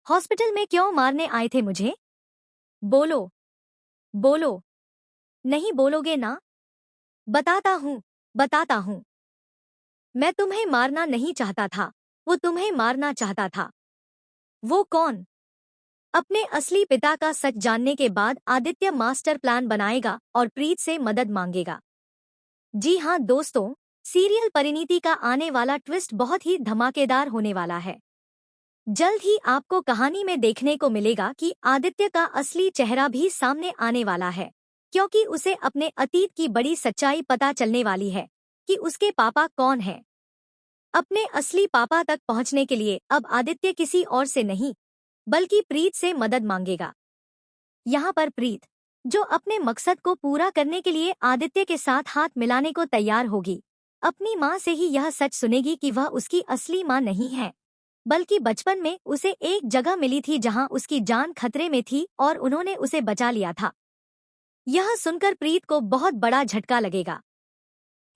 Hospital में क्यों मारने आए थे मुझे? बोलो, बोलो। नहीं बोलोगे ना? बताता हूँ, बताता हूँ। मैं तुम्हें मारना नहीं चाहता था, वो तुम्हें मारना चाहता था। वो कौन? अपने असली पिता का सच जानने के बाद आदित्य मास्टर प्लान बनाएगा और प्रीत से मदद मांगेगा। जी हाँ दोस्तों, सीरियल परिणीति का आने वाला ट्विस्ट बहुत ही धमाकेदार होने वाला है। जल्द ही आपको कहानी में देखने को मिलेगा कि आदित्य का असली चेहरा भी सामने आने वाला है, क्योंकि उसे अपने अतीत की बड़ी सच्चाई पता चलने वाली है कि उसके पापा कौन हैं। अपने असली पापा तक पहुंचने के लिए अब आदित्य किसी और से नहीं, बल्कि प्रीत से मदद मांगेगा। यहाँ पर प्रीत, जो अपने मकसद को पूरा करने के लिए आदित्य के साथ हाथ मिलाने को तैयार होगी, अपनी माँ से ही यह सच सुनेगी कि वह उसकी असली माँ नहीं है, बल्कि बचपन में उसे एक जगह मिली थी जहाँ उसकी जान खतरे में थी और उन्होंने उसे बचा लिया था। यह सुनकर प्रीत को बहुत बड़ा झटका लगेगा।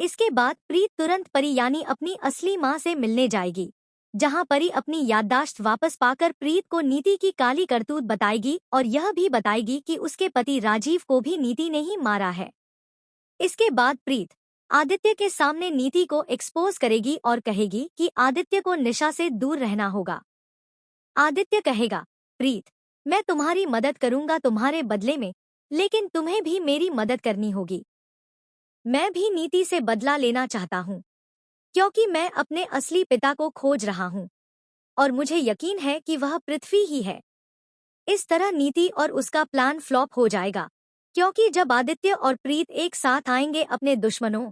इसके बाद प्रीत तुरंत परी यानी अपनी असली माँ से मिलने जाएगी, जहाँ परी अपनी याददाश्त वापस पाकर प्रीत को नीति की काली करतूत बताएगी और यह भी बताएगी कि उसके पति राजीव को भी नीति ने ही मारा है। इसके बाद प्रीत आदित्य के सामने नीति को एक्सपोज करेगी और कहेगी कि आदित्य को निशा से दूर रहना होगा। आदित्य कहेगा, प्रीत, मैं तुम्हारी मदद करूंगा तुम्हारे बदले में, लेकिन तुम्हें भी मेरी मदद करनी होगी। मैं भी नीति से बदला लेना चाहता हूँ, क्योंकि मैं अपने असली पिता को खोज रहा हूँ और मुझे यकीन है कि वह पृथ्वी ही है। इस तरह नीति और उसका प्लान फ्लॉप हो जाएगा, क्योंकि जब आदित्य और प्रीत एक साथ आएंगे अपने दुश्मनों,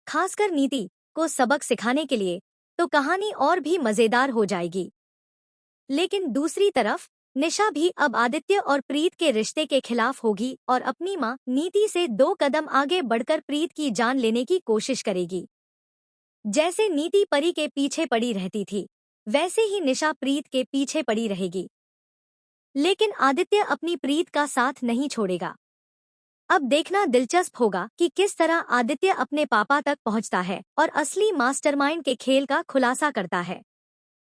खासकर नीति, को सबक सिखाने के लिए, तो कहानी और भी मजेदार हो जाएगी। लेकिन दूसरी तरफ निशा भी अब आदित्य और प्रीत के रिश्ते के खिलाफ होगी और अपनी मां नीति से 2 कदम आगे बढ़कर प्रीत की जान लेने की कोशिश करेगी। जैसे नीति परी के पीछे पड़ी रहती थी, वैसे ही निशा प्रीत के पीछे पड़ी रहेगी। लेकिन आदित्य अपनी प्रीत का साथ नहीं छोड़ेगा। अब देखना दिलचस्प होगा कि किस तरह आदित्य अपने पापा तक पहुंचता है और असली मास्टरमाइंड के खेल का खुलासा करता है।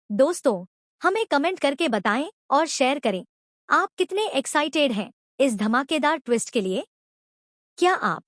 दोस्तों, हमें कमेंट करके बताएं और शेयर करें, आप कितने एक्साइटेड हैं इस धमाकेदार ट्विस्ट के लिए? क्या आप